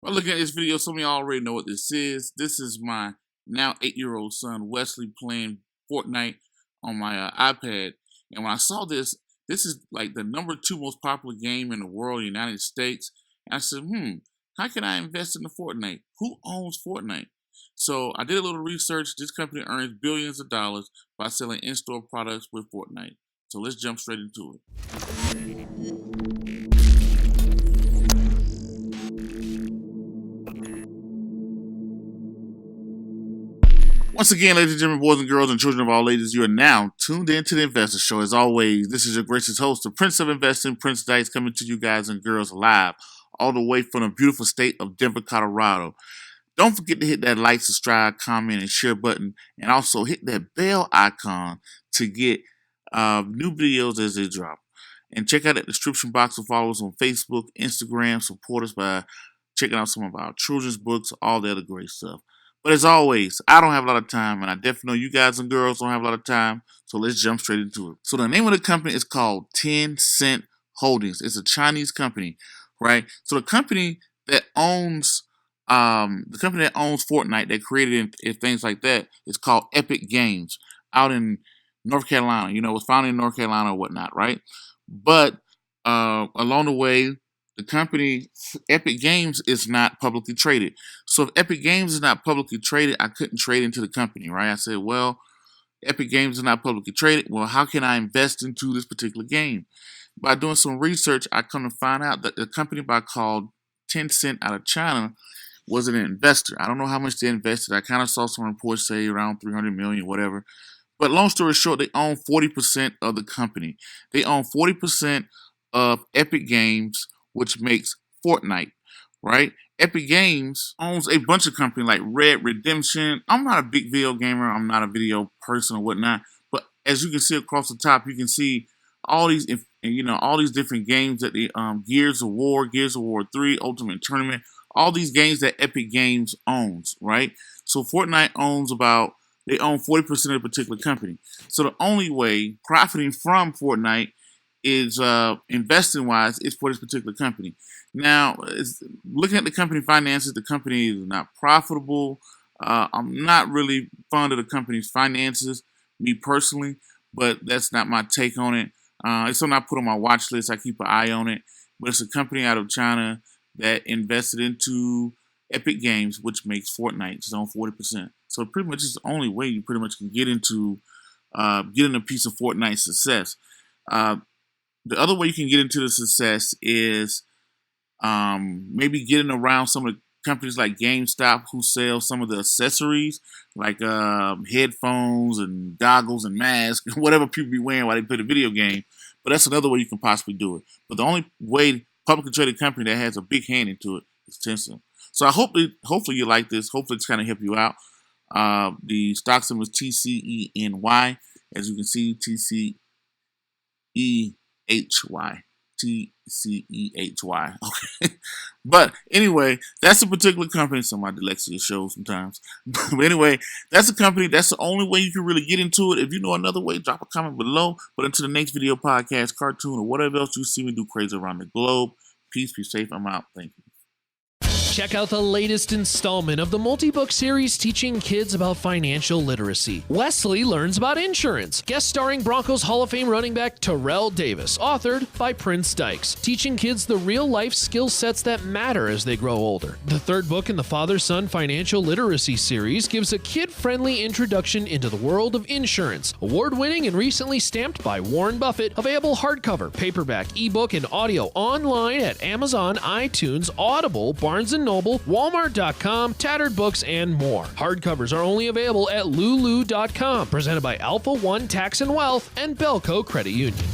Well, looking at this video, some of y'all already know what this is. This is my now 8-year-old son, Wesley, playing Fortnite on my iPad. And when I saw this, this is like the #2 most popular game in the world, United States. And I said, how can I invest in the Fortnite? Who owns Fortnite? So I did a little research. This company earns billions of dollars by selling in-store products with Fortnite. So let's jump straight into it. Once again, ladies and gentlemen, boys and girls, and children of all ages, you are now tuned in to the Investor Show. As always, this is your gracious host, the Prince of Investing, Prince Dykes, coming to you guys and girls live all the way from the beautiful state of Denver, Colorado. Don't forget to hit that like, subscribe, comment, and share button, and also hit that bell icon to get new videos as they drop. And check out that description box to follow us on Facebook, Instagram, support us by checking out some of our children's books, all the other great stuff. But as always, I don't have a lot of time, and I definitely know you guys and girls don't have a lot of time, so let's jump straight into it. So the name of the company is called Tencent Holdings. It's a Chinese company, right? So the company that owns Fortnite, that created it, things like that, is called Epic Games, out in North Carolina. You know, it was founded in North Carolina or whatnot, right? But along the way, the company Epic Games is not publicly traded. So if Epic Games is not publicly traded, I couldn't trade into the company, right? I said, well, Epic Games is not publicly traded. Well, how can I invest into this particular game? By doing some research, I come to find out that the company called Tencent out of China was an investor. I don't know how much they invested. I kind of saw some reports say around 300 million, whatever. But long story short, they own 40% of the company. They own 40% of Epic Games, which makes Fortnite, right? Epic Games owns a bunch of companies like Red Redemption. I'm not a big video gamer. I'm not a video person or whatnot. But as you can see across the top, you can see all these, all these different games that the Gears of War 3, Ultimate Tournament, all these games that Epic Games owns, right? So Fortnite they own 40% of a particular company. So the only way profiting from Fortnite is investing wise is for this particular company. Now, looking at the company finances, the company is not profitable. I'm not really fond of the company's finances, me personally, but that's not my take on it. It's something I put on my watch list. I keep an eye on it, but it's a company out of China that invested into Epic Games, which makes Fortnite its own 40%. So pretty much it's the only way you pretty much can get into getting a piece of Fortnite's success. The other way you can get into the success is maybe getting around some of the companies like GameStop who sell some of the accessories like headphones and goggles and masks, whatever people be wearing while they play the video game. But that's another way you can possibly do it. But the only way publicly traded company that has a big hand into it is Tencent. So hopefully you like this. Hopefully it's kind of help you out. The stock symbol is TCENY. As you can see, TCEHY. TCEHY. Okay. But anyway, that's a particular company. Some of my dyslexia shows sometimes. But anyway, that's a company. That's the only way you can really get into it. If you know another way, drop a comment below. But until the next video, podcast, cartoon, or whatever else you see me do crazy around the globe. Peace, be safe. I'm out. Thank you. Check out the latest installment of the multi-book series teaching kids about financial literacy. Wesley learns about insurance. Guest starring Broncos Hall of Fame running back Terrell Davis. Authored by Prince Dykes. Teaching kids the real-life skill sets that matter as they grow older. The third book in the Father-Son Financial Literacy series gives a kid-friendly introduction into the world of insurance. Award-winning and recently stamped by Warren Buffett. Available hardcover, paperback, ebook, and audio online at Amazon, iTunes, Audible, Barnes & Noble, Walmart.com, Tattered Books, and more. Hardcovers are only available at Lulu.com. Presented by Alpha One Tax and Wealth and Belco Credit Union.